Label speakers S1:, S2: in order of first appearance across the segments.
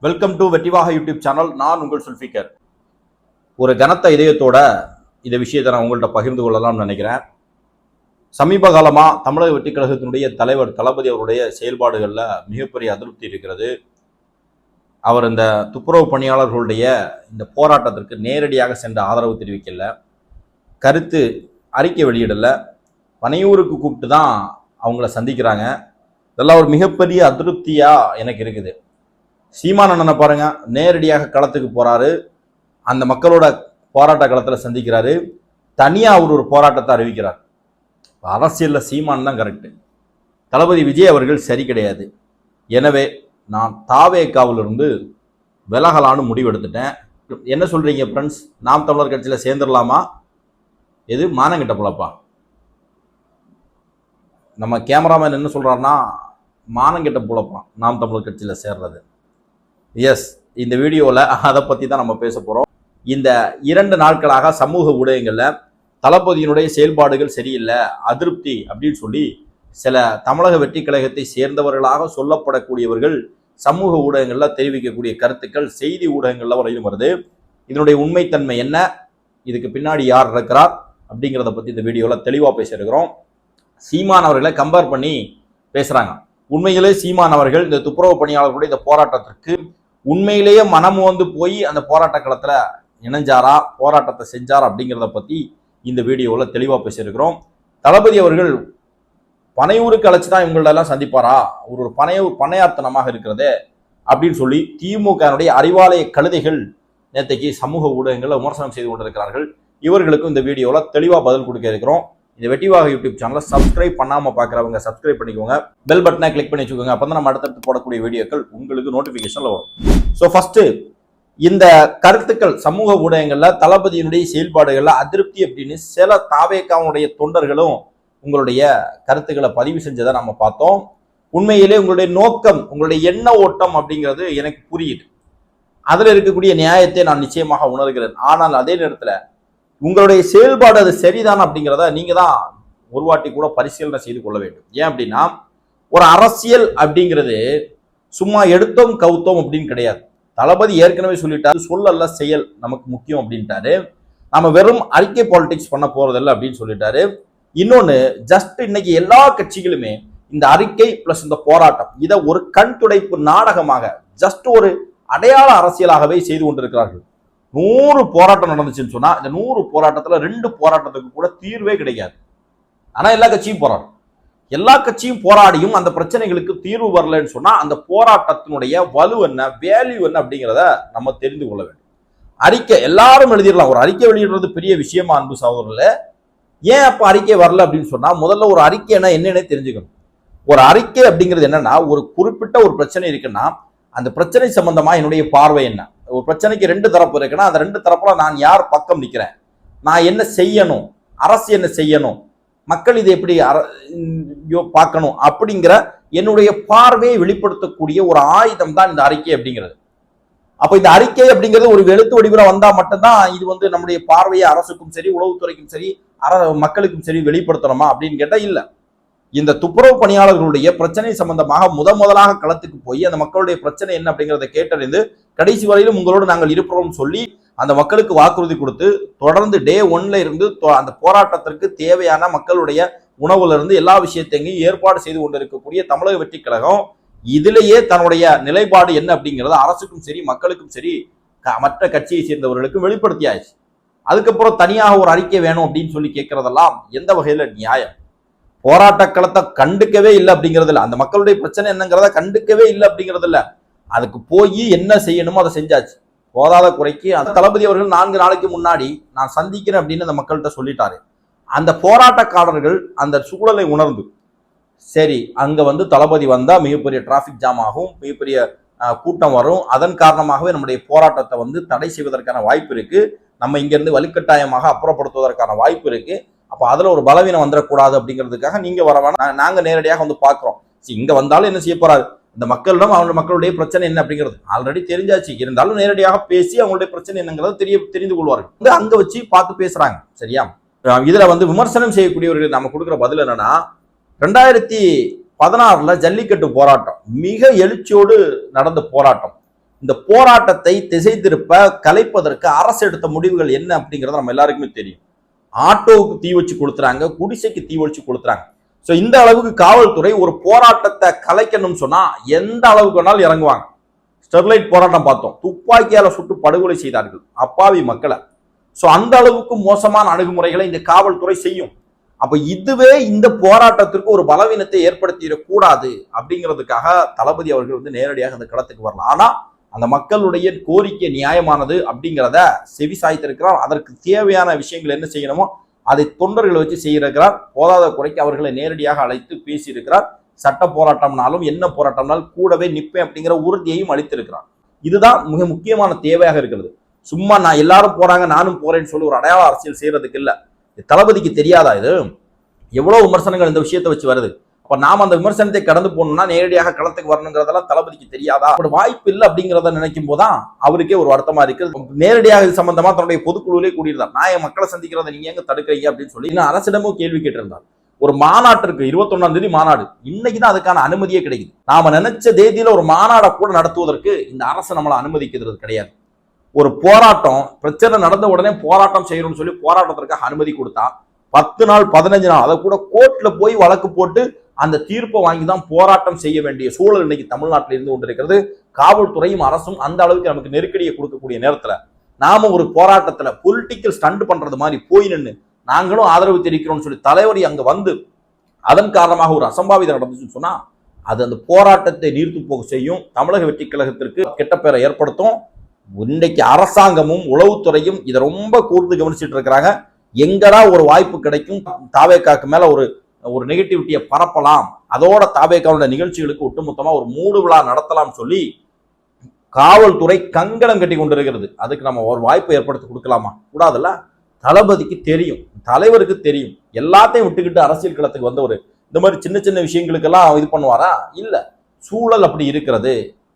S1: Welcome to வெற்றிவாக YouTube channel. நான் உங்கள் சுல்ஃபிகர். ஒரு கனத்த இதயத்தோட இந்த விஷயத்தை நான் உங்கள்கிட்ட பகிர்ந்து கொள்ளலாம்னு நினைக்கிறேன். சமீப காலமாக தமிழக வெற்றி கழகத்தினுடைய தலைவர் தளபதி அவருடைய செயல்பாடுகளில் மிகப்பெரிய அதிருப்தி இருக்கிறது. அவர் இந்த துப்புரவு பணியாளர்களுடைய இந்த போராட்டத்திற்கு நேரடியாக சென்று ஆதரவு தெரிவிக்கல, கருத்து அறிக்கை வெளியிடலை, பனையூருக்கு கூப்பிட்டு தான் அவங்கள சந்திக்கிறாங்க. இதெல்லாம் ஒரு மிகப்பெரிய அதிருப்தியாக எனக்கு இருக்குது. சீமான் அண்ணனை பாருங்க, நேரடியாக களத்துக்கு போறாரு, அந்த மக்களோட போராட்ட களத்தில் சந்திக்கிறாரு, தனியாக அவர் ஒரு போராட்டத்தை அறிவிக்கிறார். அரசியலில் சீமான் தான் கரெக்டு, தளபதி விஜய் அவர்கள் சரி கிடையாது. எனவே நான் தாவேக்காவிலிருந்து விலகலான்னு முடிவெடுத்துட்டேன். என்ன சொல்றீங்க ஃப்ரெண்ட்ஸ்? நாம் தமிழர் கட்சியில் சேர்ந்துடலாமா? எது மானங்கிட்ட போலப்பா? நம்ம கேமராமேன் என்ன சொல்றாருன்னா, மானங்கிட்ட போலப்பா நாம் தமிழர் கட்சியில் சேர்றது. எஸ், இந்த வீடியோவில் அதை பற்றி தான் நம்ம பேச போகிறோம். இந்த 2 நாட்களாக சமூக ஊடகங்களில் தளபதியினுடைய செயல்பாடுகள் சரியில்லை, அதிருப்தி அப்படின்னு சொல்லி சில தமிழக வெற்றி கழகத்தை சேர்ந்தவர்களாக சொல்லப்படக்கூடியவர்கள் சமூக ஊடகங்களில் தெரிவிக்கக்கூடிய கருத்துக்கள் செய்தி ஊடகங்களில் வரையும் வருது. இதனுடைய உண்மைத்தன்மை என்ன, இதுக்கு பின்னாடி யார் இருக்கிறார் அப்படிங்கிறத பற்றி இந்த வீடியோவில் தெளிவாக பேசியிருக்கிறோம். சீமான் அவர்களை கம்பேர் பண்ணி பேசுகிறாங்க. உண்மையிலே சீமான் அவர்கள் இந்த துப்புரவு பணியாளர்களுடைய இந்த போராட்டத்திற்கு உண்மையிலேயே மனம் வந்து போய் அந்த போராட்ட களத்தில் இணைஞ்சாரா, போராட்டத்தை செஞ்சாரா அப்படிங்கிறத பற்றி இந்த வீடியோவில் தெளிவாக பேசியிருக்கிறோம். தளபதி அவர்கள் பனையூருக்கு அழைச்சி தான் இவங்களெல்லாம் சந்திப்பாரா, ஒரு பனையாத்தனமாக இருக்கிறதே அப்படின்னு சொல்லி திமுகனுடைய அறிவாலய கழுதைகள் நேற்றைக்கு சமூக ஊடகங்களில் விமர்சனம் செய்து கொண்டிருக்கிறார்கள். இவர்களுக்கும் இந்த வீடியோவில் தெளிவாக பதில் கொடுக்க இருக்கிறோம். இந்த வெற்றிவாக யூடியூப் சேனலை சப்ஸ்கிரைப் பண்ணாமல் பார்க்குறவங்க சப்ஸ்கிரைப் பண்ணிக்கோங்க, பெல் பட்டனை கிளிக் பண்ணி வச்சுக்கோங்க. அப்போ தான் நம்ம அடுத்தடுத்து போடக்கூடிய வீடியோக்கள் உங்களுக்கு நோட்டிஃபிகேஷனில் வரும். ஸோ ஃபர்ஸ்ட், இந்த கருத்துக்கள் சமூக ஊடகங்களில் தளபதியினுடைய செயல்பாடுகளில் அதிருப்தி அப்படின்னு சில தாவேக்காவுடைய தொண்டர்களும் உங்களுடைய கருத்துக்களை பதிவு செஞ்சதை நம்ம பார்த்தோம். உண்மையிலே உங்களுடைய நோக்கம், உங்களுடைய எண்ண ஓட்டம் அப்படிங்கிறது எனக்கு புரியுது. அதில் இருக்கக்கூடிய நியாயத்தை நான் நிச்சயமாக உணர்கிறேன். ஆனால் அதே நேரத்தில் உங்களுடைய செயல்பாடு அது சரிதான் அப்படிங்கிறத நீங்க தான் ஒரு வாட்டி கூட பரிசீலனை செய்து கொள்ள வேண்டும். ஏன் அப்படின்னா, ஒரு அரசியல் அப்படிங்கிறது சும்மா எடுத்தோம் கவுத்தோம் அப்படின்னு கிடையாது. தளபதி ஏற்கனவே சொல்லிட்டாரு, சொல்லல்ல செயல் நமக்கு முக்கியம் அப்படின்ட்டாரு. நம்ம வெறும் அறிக்கை பாலிடிக்ஸ் பண்ண போறதில்லை அப்படின்னு சொல்லிட்டாரு. இன்னொன்னு, ஜஸ்ட் இன்னைக்கு எல்லா கட்சிகளுமே இந்த அறிக்கை பிளஸ் இந்த போராட்டம் இதை ஒரு கண் துடைப்பு நாடகமாக, ஜஸ்ட் ஒரு அடையாள அரசியலாகவே செய்து கொண்டிருக்கிறார்கள். 100 போராட்டம் நடந்துச்சுன்னு சொன்னா இந்த 100 போராட்டத்துல 2 போராட்டத்துக்கு கூட தீர்வே கிடைக்காது. ஆனா எல்லா கட்சியும் போராடும். எல்லா கட்சியும் போராடியும் அந்த பிரச்சனைகளுக்கு தீர்வு வரலன்னு சொன்னா அந்த போராட்டத்தினுடைய வலு என்ன, வேல்யூ என்ன அப்படிங்கிறத நம்ம தெரிந்து கொள்ள வேண்டும். அறிக்கை எல்லாரும் எழுதிடலாம். ஒரு அறிக்கை வெளியிடுறது பெரிய விஷயமா அன்பு சகோதரர்கள? ஏன் அப்ப அறிக்கை வரல அப்படின்னு சொன்னா, முதல்ல ஒரு அறிக்கைன்னா என்னன்னே தெரிஞ்சுக்கணும். ஒரு அறிக்கை அப்படிங்கிறது என்னன்னா, ஒரு குறிப்பிட்ட ஒரு பிரச்சனை இருக்குன்னா அந்த பிரச்சனை சம்பந்தமா என்னுடைய பார்வை என்ன, ஒரு பிரச்சனைக்கு 2 தரப்பு இருக்குன்னா அந்த 2 தரப்புல நான் யார் பக்கம் நிற்கிறேன், நான் என்ன செய்யணும், அரசு என்ன செய்யணும், மக்கள் இதை எப்படி பார்க்கணும் அப்படிங்கிற என்னுடைய பார்வையை வெளிப்படுத்தக்கூடிய ஒரு ஆயுதம் தான் இந்த அறிக்கை அப்படிங்கிறது. அப்ப இந்த அறிக்கை அப்படிங்கிறது ஒரு எழுத்து வடிவில் வந்தா மட்டும்தான் இது வந்து நம்முடைய பார்வையை அரசுக்கும் சரி, உளவுத்துறைக்கும் சரி, மக்களுக்கும் சரி வெளிப்படுத்தணுமா அப்படின்னு கேட்டா இல்ல. இந்த துப்புரவு பணியாளர்களுடைய பிரச்சனை சம்பந்தமாக முதலாக களத்துக்கு போய் அந்த மக்களுடைய பிரச்சனை என்ன அப்படிங்கிறத கேட்டறிந்து கடைசி வரையிலும் உங்களோடு நாங்கள் இருப்போம் சொல்லி அந்த மக்களுக்கு வாக்குறுதி கொடுத்து தொடர்ந்து டே 1ல இருந்து அந்த போராட்டத்திற்கு தேவையான மக்களுடைய உணவுல இருந்து எல்லா விஷயத்தையும் ஏற்பாடு செய்து கொண்டிருக்கக்கூடிய தமிழக வெற்றி கழகம் இதிலேயே தன்னுடைய நிலைப்பாடு என்ன அப்படிங்கிறத அரசுக்கும் சரி, மக்களுக்கும் சரி, மற்ற கட்சியை சேர்ந்தவர்களுக்கும் வெளிப்படுத்தியாச்சு. அதுக்கப்புறம் தனியாக ஒரு அறிக்கை வேணும் அப்படின்னு சொல்லி கேட்கறதெல்லாம் எந்த வகையில நியாயம்? போராட்ட களத்தை கண்டுக்கவே இல்லை அப்படிங்கிறது இல்லை, அந்த மக்களுடைய பிரச்சனை என்னங்கிறத கண்டுக்கவே இல்லை அப்படிங்கிறது இல்லை. அதுக்கு போய் என்ன செய்யணுமோ அதை செஞ்சாச்சு. போதாத குறைக்கு அந்த தளபதி அவர்கள் 4 நாளைக்கு முன்னாடி நான் சந்திக்கிறேன் அப்படின்னு அந்த மக்கள்கிட்ட சொல்லிட்டாரு. அந்த போராட்டக்காரர்கள் அந்த சூழலை உணர்ந்து, சரி அங்க வந்து தளபதி வந்தா மிகப்பெரிய டிராபிக் ஜாம் ஆகும், மிகப்பெரிய கூட்டம் வரும், அதன் காரணமாகவே நம்முடைய போராட்டத்தை வந்து தடை செய்வதற்கான வாய்ப்பு இருக்கு, நம்ம இங்க இருந்து வலுக்கட்டாயமாக அப்புறப்படுத்துவதற்கான வாய்ப்பு இருக்கு, அப்ப அதுல ஒரு பலவீனம் வந்துடக்கூடாது அப்படிங்கிறதுக்காக நீங்க வரவான நாங்க நேரடியாக வந்து பாக்குறோம். இங்க வந்தாலும் என்ன செய்ய போறாரு, இந்த மக்களிடம் அவங்க மக்களுடைய பிரச்சனை என்ன அப்படிங்கிறது ஆல்ரெடி தெரிஞ்சாச்சு. இருந்தாலும் நேரடியாக பேசி அவங்களுடைய பிரச்சனை என்னங்கிறத தெரிந்து கொள்வார்கள். அங்க வச்சு பார்த்து பேசுறாங்க. சரியா? இதுல வந்து விமர்சனம் செய்யக்கூடியவர்கள் நம்ம கொடுக்குற பதில் என்னன்னா, 2016 ஜல்லிக்கட்டு போராட்டம் மிக எழுச்சியோடு நடந்த போராட்டம். இந்த போராட்டத்தை திசை திருப்ப கலைப்பதற்கு அரசு எடுத்த முடிவுகள் என்ன அப்படிங்கிறது நம்ம எல்லாருக்குமே தெரியும். ஆட்டோவுக்கு தீ வச்சு கொளுத்துறாங்க, குடிசைக்கு தீ வச்சு கொளுத்துறாங்க. ஸோ இந்த அளவுக்கு காவல்துறை ஒரு போராட்டத்தை கலைக்கணும்னு சொன்னா எந்த அளவுக்கு வேணாலும் இறங்குவாங்க. ஸ்டெர்லைட் போராட்டம் பார்த்தோம், துப்பாக்கியால சுட்டு படுகொலை செய்தார்கள் அப்பாவி மக்களை. ஸோ அந்த அளவுக்கு மோசமான அணுகுமுறைகளை இந்த காவல்துறை செய்யும். அப்ப இதுவே இந்த போராட்டத்திற்கு ஒரு பலவீனத்தை ஏற்படுத்திடக்கூடாது அப்படிங்கிறதுக்காக தளபதி அவர்கள் வந்து நேரடியாக அந்த களத்துக்கு வரலாம். ஆனா அந்த மக்களுடைய கோரிக்கை நியாயமானது அப்படிங்கிறத செவி சாய்த்திருக்கிறார். அதற்கு தேவையான விஷயங்கள் என்ன செய்யணுமோ அதை தொண்டர்களை வச்சு செய்திருக்கிறார். போதாத குறைக்கு அவர்களை நேரடியாக அழைத்து பேசியிருக்கிறார். சட்ட போராட்டம்னாலும் என்ன போராட்டம்னாலும் கூடவே நிற்பேன் அப்படிங்கிற உறுதியையும் அளித்திருக்கிறார். இதுதான் மிக முக்கியமான தேவையாக இருக்கிறது. சும்மா நான் எல்லாரும் போறாங்க நானும் போறேன்னு சொல்லி ஒரு அடையாள அரசியல் செய்யறதுக்கு இல்ல. தளபதிக்கு தெரியாதா இது? எவ்வளவு விமர்சனங்கள் இந்த விஷயத்தை வச்சு வருது. அப்ப நாம அந்த விமர்சனத்தை கடந்து போகணும்னா நேரடியாக களத்துக்கு வரணுங்கிறதெல்லாம் தளபதிக்கு தெரியாதா? அப்படி வாய்ப்பு இல்லை அப்படிங்கிறத நினைக்கும் போதுதான் அவருக்கே ஒரு வருத்தமா இருக்கு. நேரடியாக இது சம்பந்தமா தன்னுடைய பொதுக்குழுவிலே கூடியிருந்தார். நான் என் மக்களை சந்திக்கிறத நீங்க எங்க தடுக்கிறீங்க அப்படின்னு சொல்லி அரசிடமும் கேள்வி கேட்டிருந்தார். ஒரு மாநாட்டிற்கு 21ஆம் தேதி மாநாடு, இன்னைக்குதான் அதுக்கான அனுமதியே கிடைக்குது. நாம நினைச்ச தேதியில ஒரு மாநாடை கூட நடத்துவதற்கு இந்த அரசு நம்மளை அனுமதிக்கிறது கிடையாது. ஒரு போராட்டம் பிரச்சனை நடந்த உடனே போராட்டம் செய்யணும்னு சொல்லி போராட்டத்திற்காக அனுமதி கொடுத்தா 10 நாள் 15 நாள் அதை கூட கோர்ட்ல போய் வழக்கு போட்டு அந்த தீர்ப்பை வாங்கி தான் போராட்டம் செய்ய வேண்டிய சூழல் இன்னைக்கு தமிழ்நாட்டில் இருந்து கொண்டிருக்கிறது. காவல்துறையும் அரசும் அந்த அளவுக்கு நமக்கு நெருக்கடியை கொடுக்கக்கூடிய நேரத்துல நாம ஒரு போராட்டத்துல பொலிட்டிக்கல் ஸ்டண்ட் பண்றது மாதிரி போய் நின்று நாங்களும் ஆதரவு தெரிவிக்கிறோம்னு சொல்லி தலைவரி அங்க வந்து அதன் காரணமாக ஒரு அசம்பாவிதம் நடந்துச்சுன்னு சொன்னா அது அந்த போராட்டத்தை நீர்த்து போக செய்யும். தமிழக வெற்றி கழகத்திற்கு கெட்ட பேரை ஏற்படுத்தும். இன்றைக்கு அரசாங்கமும் உளவுத்துறையும் இதை ரொம்ப கூர்ந்து கவனிச்சுட்டு இருக்கிறாங்க. எங்கடா ஒரு வாய்ப்பு கிடைக்கும் தாவேக்காக்கு மேல ஒரு நெகட்டிவிட்டியை பரப்பலாம், அதோட தாவேக்காவோட நிகழ்ச்சிகளுக்கு ஒட்டுமொத்தமா ஒரு மூடு விழா நடத்தலாம் சொல்லி காவல்துறை கங்கணம் கட்டி கொண்டிருக்கிறது. அதுக்கு நம்ம ஒரு வாய்ப்பை ஏற்படுத்தி கொடுக்கலாமா? கூடாதுல்ல. தளபதிக்கு தெரியும், தலைவருக்கு தெரியும். எல்லாத்தையும் விட்டுக்கிட்டு அரசியல் களத்துக்கு வந்தவர் இந்த மாதிரி சின்ன சின்ன விஷயங்களுக்கெல்லாம் இது பண்ணுவாரா? இல்ல. சூழல் அப்படி இருக்கிறது.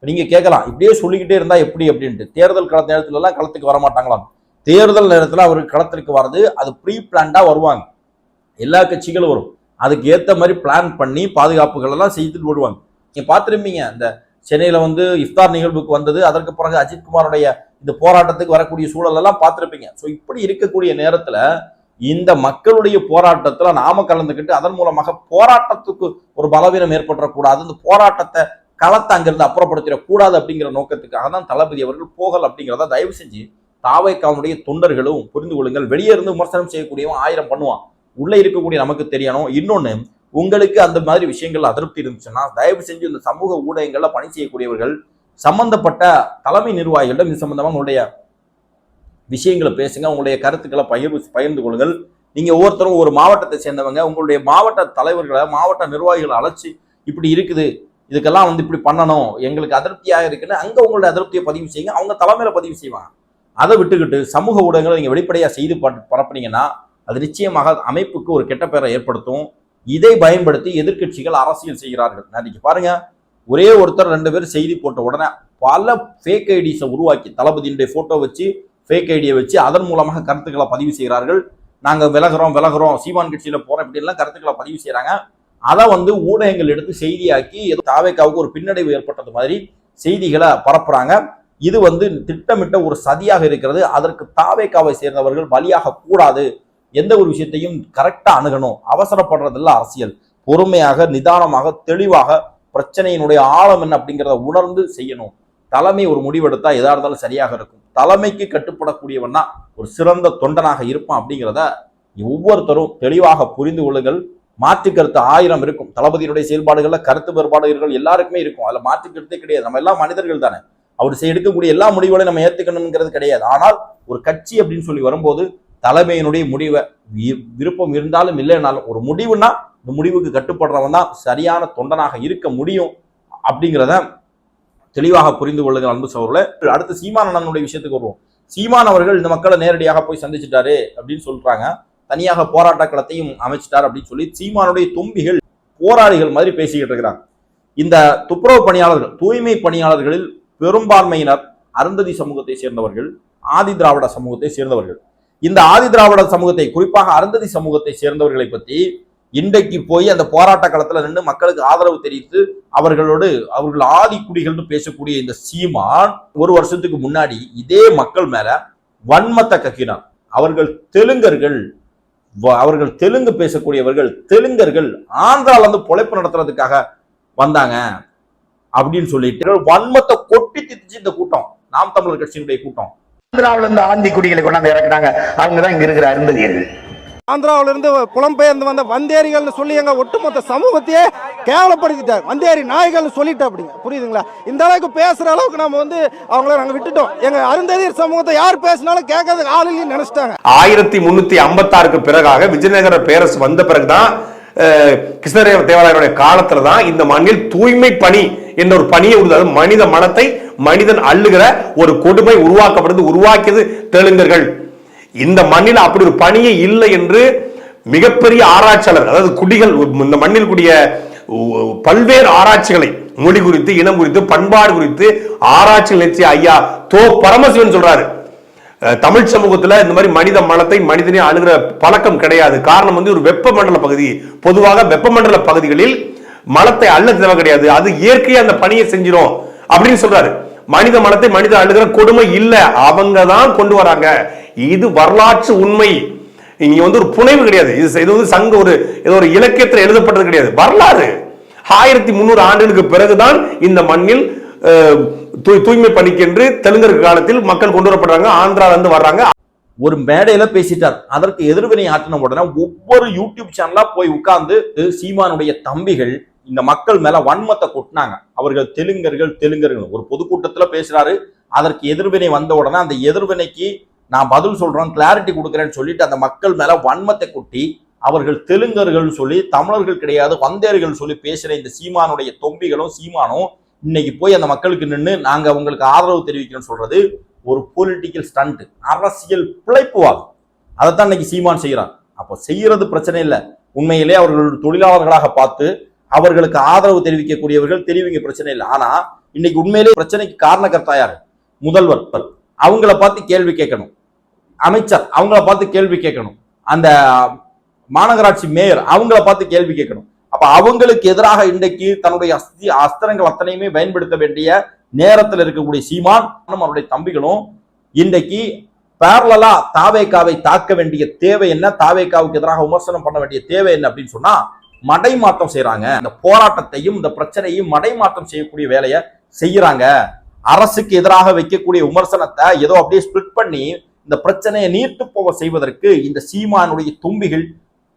S1: நீங்க கேட்கலாம், இப்படியே சொல்லிக்கிட்டே இருந்தா எப்படி அப்படின்ட்டு. தேர்தல் கள நேரத்துல எல்லாம் களத்துக்கு வர மாட்டாங்களாம். தேர்தல் நேரத்துல அவருக்கு களத்திற்கு வர்றது அது ப்ரீ பிளான்டா வருவாங்க. எல்லா கட்சிகளும் வரும், அதுக்கு ஏத்த மாதிரி பிளான் பண்ணி பாதுகாப்புகள் எல்லாம் செய்துட்டு வருவாங்க. நீங்க பார்த்துருப்பீங்க, இந்த சென்னையில வந்து இஃப்தார் நிகழ்வுக்கு வந்தது, அதற்கு பிறகு அஜித்குமாருடைய இந்த போராட்டத்துக்கு வரக்கூடிய சூழல் எல்லாம் பார்த்துருப்பீங்க. ஸோ இப்படி இருக்கக்கூடிய நேரத்துல இந்த மக்களுடைய போராட்டத்துல நாம கலந்துக்கிட்டு அதன் மூலமாக போராட்டத்துக்கு ஒரு பலவீனம் ஏற்படக்கூடாது, இந்த போராட்டத்தை களத்தை அங்கிருந்து அப்புறப்படுத்திடக்கூடாது அப்படிங்கிற நோக்கத்துக்காக தான் தளபதி அவர்கள் போகல் அப்படிங்கிறத தயவு செஞ்சு தாவேக்காவுடைய தொண்டர்களும் புரிந்து கொள்ளுங்கள். வெளியே இருந்து விமர்சனம் செய்யக்கூடியவன் 1000 பண்ணுவான், உள்ள இருக்கக்கூடிய நமக்கு தெரியணும். இன்னொன்னு, உங்களுக்கு அந்த மாதிரி விஷயங்கள் அதிருப்தி இருந்துச்சுன்னா தயவு செஞ்சு இந்த சமூக ஊடகங்கள்ல பணி செய்யக்கூடியவர்கள் சம்பந்தப்பட்ட தலைமை நிர்வாகிகளிடம் இது சம்பந்தமா உங்களுடைய விஷயங்களை பேசுங்க, உங்களுடைய கருத்துக்களை பகிர்ந்து கொள்ளுங்கள். நீங்க ஒவ்வொருத்தரும் ஒரு மாவட்டத்தை சேர்ந்தவங்க, உங்களுடைய மாவட்ட தலைவர்களை மாவட்ட நிர்வாகிகளை அழைச்சி இப்படி இருக்குது, இதுக்கெல்லாம் வந்து இப்படி பண்ணணும், எங்களுக்கு அதிருப்தியாக இருக்குன்னு அங்க உங்களுடைய அதிருப்தியை பதிவு செய்யுங்க. அவங்க தலைமையில பதிவு செய்வாங்க. அதை விட்டுக்கிட்டு சமூக ஊடகங்களை நீங்க வெளிப்படையா செய்து பரப்புனீங்கன்னா அது நிச்சயமாக அமைப்புக்கு ஒரு கெட்ட பெயரை ஏற்படுத்தும். இதை பயன்படுத்தி எதிர்கட்சிகள் அரசியல் செய்கிறார்கள். நாளைக்கு பாருங்க, ஒரே ஒருத்தர் 2 பேர் செய்தி போட்ட உடனே பல ஃபேக் ஐடிஸை உருவாக்கி தளபதியினுடைய போட்டோ வச்சு ஃபேக் ஐடியை வச்சு அதன் மூலமாக கருத்துக்களை பதிவு செய்கிறார்கள். நாங்க விலகிறோம் சீமான் கட்சியில போறோம் இப்படி எல்லாம் கருத்துக்களை பதிவு செய்யறாங்க. அதை வந்து ஊடகங்கள் எடுத்து செய்தியாக்கி ஏதோ தாவேக்காவுக்கு ஒரு பின்னடைவு ஏற்பட்டது மாதிரி செய்திகளை பரப்புறாங்க. இது வந்து திட்டமிட்ட ஒரு சதியாக இருக்கிறது. அதற்கு தாவேக்காவை சேர்ந்தவர்கள் பலியாக கூடாது. எந்த ஒரு விஷயத்தையும் கரெக்டா அணுகணும். அவசரப்படுறதில்ல அரசியல். பொறுமையாக நிதானமாக தெளிவாக பிரச்சனையினுடைய ஆழம் என்ன அப்படிங்கிறத உணர்ந்து செய்யணும். தலைமை ஒரு முடிவெடுத்தா எதா இருந்தாலும் சரியாக இருக்கும். தலைமைக்கு கட்டுப்படக்கூடியவன்னா ஒரு சிறந்த தொண்டனாக இருப்பான் அப்படிங்கிறத ஒவ்வொருத்தரும் தெளிவாக புரிந்து கொள்ளுங்கள். மாற்று கருத்து 1000 இருக்கும். தளபதியினுடைய செயல்பாடுகள்ல கருத்து வேறுபாடுகள் எல்லாருக்குமே இருக்கும். அதுல மாற்று கருத்தே கிடையாது. நம்ம எல்லாம் மனிதர்கள் தானே. அவர் எடுக்கக்கூடிய எல்லா முடிவுகளையும் நம்ம ஏற்றுக்கணுங்கிறது கிடையாது. ஆனால் ஒரு கட்சி அப்படின்னு சொல்லி வரும்போது தலைமையினுடைய முடிவை விருப்பம் இருந்தாலும் இல்லைனாலும் ஒரு முடிவுனா இந்த முடிவுக்கு கட்டுப்படுறவன் தான் சரியான தொண்டனாக இருக்க முடியும் அப்படிங்கிறத தெளிவாக புரிந்து கொள்ளுங்கள் அன்பு சகோதரர்களே. அடுத்து சீமான் அண்ணனுடைய விஷயத்துக்கு வருவோம். சீமான் அவர்கள் இந்த மக்களை நேரடியாக போய் சந்திச்சுட்டாரு அப்படின்னு சொல்றாங்க. தனியாக போராட்ட களத்தையும் அமைச்சிட்டார் அப்படின்னு சொல்லி சீமானுடைய தும்பிகள் போராளிகள் மாதிரி பேசிக்கிட்டு இருக்கிறாங்க. இந்த துப்புரவு பணியாளர்கள், தூய்மை பணியாளர்களில் பெரும்பான்மையினர் அருந்ததி சமூகத்தை சேர்ந்தவர்கள், ஆதி திராவிட சமூகத்தை சேர்ந்தவர்கள். இந்த ஆதி திராவிட சமூகத்தை, குறிப்பாக அருந்ததி சமூகத்தை சேர்ந்தவர்களை பற்றி இன்றைக்கு போய் அந்த போராட்ட களத்துல நின்று மக்களுக்கு ஆதரவு தெரிவித்து அவர்கள் ஆதி குடிகள்னு பேசக்கூடிய இந்த சீமான் ஒரு வருஷத்துக்கு முன்னாடி இதே மக்கள் மேல வன்மத்தை கக்கினார். அவர்கள் தெலுங்கு பேசக்கூடியவர்கள் தெலுங்கர்கள் ஆந்திரால இருந்து பொழைப்பு நடத்துறதுக்காக வந்தாங்க அப்படின்னு சொல்லிட்டு வன்மத்தை கொட்டி திச்சு இந்த கூட்டம், நாம் தமிழர் கட்சியினுடைய கூட்டம்.
S2: ஆந்திராவில இருந்து ஆந்தி குடிகளை கொண்டாந்து இறக்குறாங்க. அவங்கதான் இங்க இருக்கிற அருந்ததியர்கள்.
S3: ஆந்திராவில இருந்து புலம்பெயர்ந்து வந்த வந்தேரிகள்னு சொல்லி எங்க ஒட்டுமொத்த சமூகத்தையே கேவலப்படுத்திட்டார். வந்தேரி நாய்கள்னு சொல்லிட்டு அப்படிங்க, புரியுதுங்களா? இந்த அளவுக்கு பேசுற அளவுக்கு நம்ம அவங்கள நாங்க விட்டுட்டோம். எங்க அருந்ததியர் சமூகத்தை யார் பேசினாலும் கேட்கறதுக்கு ஆள் இல்லைன்னு நினைச்சிட்டாங்க.
S4: 1356 பிறகாக விஜயநகர பேரரசு வந்த பிறகுதான் கிருஷ்ணதேவ தேவராயருடைய காலத்துல தான் இந்த மண்ணில் தூய்மை பணி என்ற ஒரு பணியை உருவாது. மனித மனத்தை மனிதன் அள்ளுகிற ஒரு கொடுமை உருவாக்கியது தெலுங்கர்கள். இந்த மண்ணில் அப்படி ஒரு பணியே இல்லை என்று மிகப்பெரிய ஆராய்ச்சியாளர், அதாவது குடிகள், இந்த மண்ணில் கூடிய பல்வேறு ஆராய்ச்சிகளை மொழி குறித்து, இனம் குறித்து, பண்பாடு குறித்து ஆராய்ச்சி நிலைய ஐயா தோ பரமசிவன் சொல்றாரு, தமிழ் சமூகத்துல இந்த மாதிரி மனித மனத்தை மனிதனே அழுகிற பழக்கம் கிடையாது. காரணம் ஒரு வெப்பமண்டல பகுதி. பொதுவாக வெப்பமண்டல பகுதிகளில் மனத்தை அள்ள தேவை கிடையாது, அது இயற்கையா அந்த பணியை செஞ்சிடும் அப்படின்னு சொல்றாரு. மனித மனத்தை மனித அழுகிற கொடுமை இல்ல, அவங்க தான் கொண்டு வராங்க. இது வரலாற்று உண்மை. இங்க ஒரு புனைவு கிடையாது. இது சங்க ஏதோ ஒரு இலக்கியத்தில் எழுதப்பட்டது கிடையாது. வரலாறு 1300 ஆண்டுகளுக்கு பிறகுதான் இந்த மண்ணில் தூய்மை பணிக்கென்று தெலுங்கர் காலத்தில் மக்கள் கொண்டு வரப்படுறாங்க. ஆந்திரால இருந்து வர்றாங்க.
S1: ஒரு மேடையில பேசிட்டார். அதற்கு எதிர்வினை ஆற்றின உடனே ஒவ்வொரு யூடியூப் சேனலா போய் உட்கார்ந்து சீமானுடைய தம்பிகள் இந்த மக்கள் மேல வன்மத்தை கொட்டினாங்க. அவர்கள் தெலுங்கர்கள் ஒரு பொதுக்கூட்டத்துல பேசுறாரு. அதற்கு எதிர்வினை வந்த உடனே அந்த எதிர்வினைக்கு நான் பதில் சொல்றேன், கிளாரிட்டி கொடுக்குறேன்னு சொல்லிட்டு அந்த மக்கள் மேல வன்மத்தை கொட்டி அவர்கள் தெலுங்கர்கள் சொல்லி தமிழர்கள் கிடையாது வந்தேர்கள் சொல்லி பேசுற இந்த சீமானுடைய தொம்பிகளும் சீமானும் இன்னைக்கு போய் அந்த மக்களுக்கு நின்று நாங்க உங்களுக்கு ஆதரவு தெரிவிக்கிறோம்னு சொல்றது ஒரு பொலிட்டிக்கல் ஸ்டண்ட், அரசியல் பிழைப்புவாகும். அதைத்தான் இன்னைக்கு சீமான் செய்யறான். அப்போ செய்யறது பிரச்சனை இல்லை. உண்மையிலே அவர்கள் தொழிலாளர்களாக பார்த்து அவர்களுக்கு ஆதரவு தெரிவிக்கக்கூடியவர்கள் தெரிவிங்க, பிரச்சனை இல்லை. ஆனா இன்னைக்கு உண்மையிலே பிரச்சனைக்கு காரணக்கர்த்தா யாரு? முதல்வர். அவங்கள பார்த்து கேள்வி கேட்கணும். அமைச்சர் அவங்கள பார்த்து கேள்வி கேட்கணும். அந்த மாநகராட்சி மேயர் அவங்கள பார்த்து கேள்வி கேட்கணும். அப்ப அவங்களுக்கு எதிராக இன்றைக்கு தன்னுடைய அஸ்திரங்கள் அத்தனையுமே பயன்படுத்த வேண்டிய நேரத்தில் இருக்கக்கூடிய சீமான் அவருடைய தம்பிகளும் இன்றைக்கு பேரலா தாவேகாவை தாக்க வேண்டிய தேவை என்ன, தாவேகாவுக்கு எதிராக விமர்சனம் பண்ண வேண்டிய தேவை என்ன அப்படின்னு சொன்னா மடைமாற்றம் செய்யறாங்க. இந்த போராட்டத்தையும் இந்த பிரச்சனையும் மடைமாற்றம் செய்யக்கூடிய வேலையை செய்யறாங்க. அரசுக்கு எதிராக வைக்கக்கூடிய விமர்சனத்தை ஏதோ அப்படியே ஸ்பிளிட் பண்ணி இந்த பிரச்சனையை நீர்த்து போக செய்வதற்கு இந்த சீமானுடைய தும்பிகள்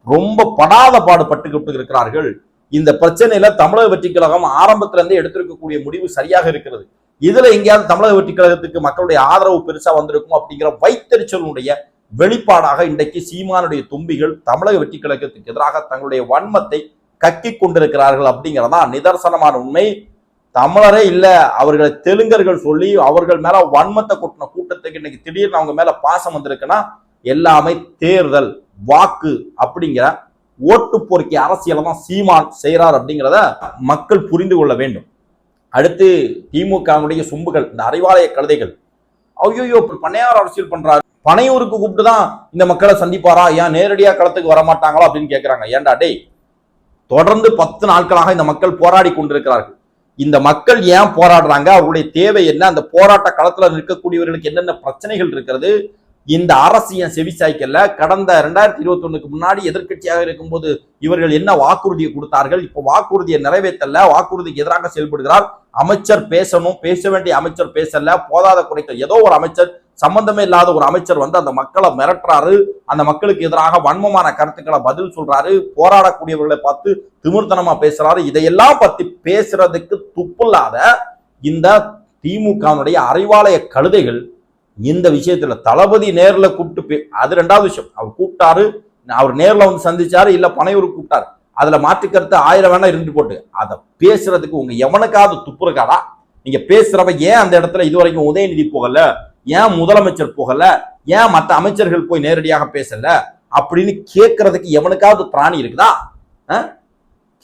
S1: ரொம்ப படாத பாடுபட்டுக்கிட்டு இருக்கிறார்கள். இந்த பிரச்சனையில தமிழக வெற்றி கழகம் ஆரம்பத்துல இருந்தே எடுத்திருக்கக்கூடிய முடிவு சரியாக இருக்கிறது. இதுல எங்கேயாவது தமிழக வெற்றி கழகத்துக்கு மக்களுடைய ஆதரவு பெருசா வந்திருக்கும் அப்படிங்கிற வைத்தறிச்சலுடைய வெளிப்பாடாக இன்றைக்கு சீமானுடைய தும்பிகள் தமிழக வெற்றி கழகத்துக்கு எதிராக தங்களுடைய வன்மத்தை கக்கி கொண்டிருக்கிறார்கள் அப்படிங்கிறதா நிதர்சனமான உண்மை. தமிழரே இல்ல, அவர்களை தெலுங்கர்கள் சொல்லி அவர்கள் மேல வன்மத்தை கொட்டின கூட்டத்துக்கு இன்னைக்கு திடீர்னு அவங்க மேல பாசம் வந்திருக்குன்னா எல்லாமே தேர்தல் வாக்கு அப்படிங்கிற ஓட்டு பொறுக்கி அரசியலை தான் சீமான் செய்யறார் அப்படிங்கிறத மக்கள் புரிந்து கொள்ள வேண்டும். அடுத்து திமுகவுடைய சும்புகள், இந்த அறிவாலய கழுதைகள், ஐயோ பண்ணையார் அரசியல் பண்றாரு, பனையூருக்கு கூப்பிட்டுதான் இந்த மக்களை சந்திப்பாரா, ஏன் நேரடியா களத்துக்கு வரமாட்டாங்களா அப்படின்னு கேட்கிறாங்க. ஏன்டா டேய், தொடர்ந்து 10 நாட்களாக இந்த மக்கள் போராடி கொண்டிருக்கிறார்கள். இந்த மக்கள் ஏன் போராடுறாங்க, அவருடைய தேவை என்ன, அந்த போராட்ட களத்துல நிற்கக்கூடியவர்களுக்கு என்னென்ன பிரச்சனைகள் இருக்கிறது, இந்த அரசு ஏன் செவிசாய்க்கல, கடந்த 2021க்கு முன்னாடி எதிர்கட்சியாக இருக்கும்போது இவர்கள் என்ன வாக்குறுதியை கொடுத்தார்கள், இப்போ வாக்குறுதியை நிறைவேற்றல, வாக்குறுதிக்கு எதிராக செயல்படுகிறார். அமைச்சர் பேசணும், பேச வேண்டிய அமைச்சர் பேசல, போதாத குறைக்க ஏதோ ஒரு அமைச்சர், சம்பந்தமே இல்லாத ஒரு அமைச்சர் வந்து அந்த மக்களை மிரட்டுறாரு, அந்த மக்களுக்கு எதிராக வன்மமான கருத்துக்களை பதில் சொல்றாரு, போராடக்கூடியவர்களை பார்த்து திமிர்த்தனமா பேசுறாரு. இதையெல்லாம் பத்தி பேசுறதுக்கு துப்பில்லாத இந்த திமுகவுடைய அறிவாலய கழுதைகள் இந்த விஷயத்துல தளபதி நேர்ல கூப்பிட்டு அது 2வது விஷயம். அவர் கூப்பிட்டாரு, அவர் நேர்ல வந்து சந்திச்சாரு, இல்ல பனையூருக்கு கூப்பிட்டாரு, அதுல மாற்றுக்கருத்து 1000 வேணா இருந்து போட்டு அதை பேசுறதுக்கு உங்க எவனுக்காவது துப்பு இருக்காடா? நீங்க பேசுறவ ஏன் அந்த இடத்துல இதுவரைக்கும் உதயநிதி போகல, ஏன் முதலமைச்சர் போகல, ஏன் மற்ற அமைச்சர்கள் போய் நேரடியாக பேசல அப்படின்னு கேட்கறதுக்கு எவனுக்காவது திராணி இருக்குதா?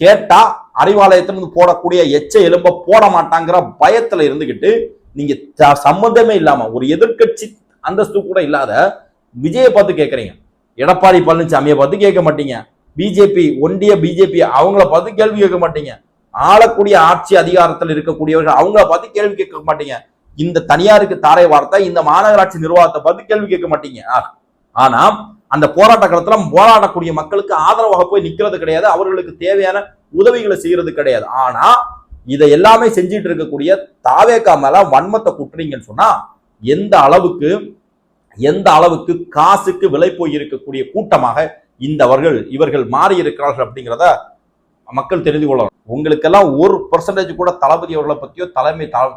S1: கேட்டா அறிவாலயத்திலிருந்து போடக்கூடிய எச்ச எலும்ப போட மாட்டாங்கிற பயத்துல இருந்துகிட்டு நீங்க சம்பந்தமே இல்லாம ஒரு எதிர்கட்சி அந்தஸ்து கூட இல்லாத விஜயை பார்த்து கேட்கறீங்க, எடப்பாடி பழனிசாமியை பார்த்து கேட்க மாட்டீங்க, பிஜேபி ஒன்றிய பிஜேபி அவங்கள பார்த்து கேள்வி கேட்க மாட்டீங்க. ஆளக்கூடிய ஆட்சி அதிகாரத்தில் இருக்கக்கூடியவர்கள் அவங்கள பார்த்து கேள்வி கேட்க மாட்டீங்க. இந்த தனியாருக்கு தாரை வார்த்தை இந்த மாநகராட்சி நிர்வாகத்தை பார்த்து கேள்வி கேட்க மாட்டீங்க. ஆனா அந்த போராட்ட காலத்துல போராடக்கூடிய மக்களுக்கு ஆதரவாக போய் நிக்கிறது கிடையாது, அவர்களுக்கு தேவையான உதவிகளை செய்யறது கிடையாது. ஆனா இதை எல்லாமே செஞ்சிட்டு இருக்கக்கூடிய தாவேகா மேல வன்மத்தை குட்டுறீங்கன்னு சொன்னா எந்த அளவுக்கு காசுக்கு விலை போய் இருக்கக்கூடிய கூட்டமாக இவர்கள் மாறி இருக்கிறார்கள் அப்படிங்கிறத மக்கள் தெரிந்து கொள்ளணும். உங்களுக்கெல்லாம் 1% கூட தளபதி அவர்களை பத்தியோ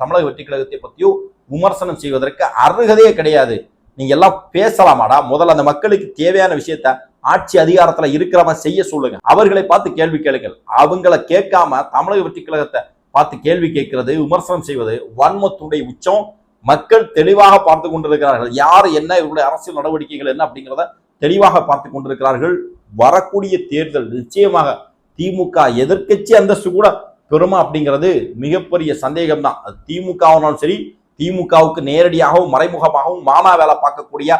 S1: தமிழக வெற்றி கழகத்தை பத்தியோ விமர்சனம் செய்வதற்கு அருகதையே கிடையாது. நீங்க எல்லாம் பேசலாமாடா? முதல்ல அந்த மக்களுக்கு தேவையான விஷயத்த ஆட்சி அதிகாரத்துல இருக்கிறவன் செய்ய சொல்லுங்க. அவர்களை பார்த்து கேள்வி கேளுங்கள். அவங்களை கேட்காம தமிழக வெற்றி கழகத்தை பார்த்து கேள்வி கேட்கிறது, விமர்சனம் செய்வது வன்மத்துடைய உச்சம். மக்கள் தெளிவாக பார்த்து கொண்டிருக்கிறார்கள். யார் என்ன, இவருடைய அரசியல் நடவடிக்கைகள் என்ன அப்படிங்கிறத தெளிவாக பார்த்து கொண்டிருக்கிறார்கள். வரக்கூடிய தேர்தல் நிச்சயமாக திமுக எதிர்க்கட்சி அந்தஸ்து கூட பெருமா அப்படிங்கிறது மிகப்பெரிய சந்தேகம் தான். அது திமுகவானாலும் சரி, திமுகவுக்கு நேரடியாகவும் மறைமுகமாகவும் மாமா வேலை பார்க்கக்கூடிய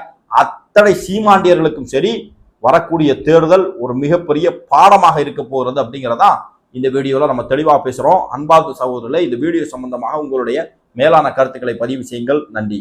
S1: அத்தனை சீமாண்டியர்களுக்கும் சரி, வரக்கூடிய தேர்தல் ஒரு மிகப்பெரிய பாடமாக இருக்க போகிறது அப்படிங்கிறதா இந்த வீடியோல நம்ம தெளிவாக பேசுறோம். அன்பார்ந்த சகோதரர்களே, இந்த வீடியோ சம்பந்தமாக உங்களுடைய மேலான கருத்துக்களை பதிவு செய்யுங்கள். நன்றி.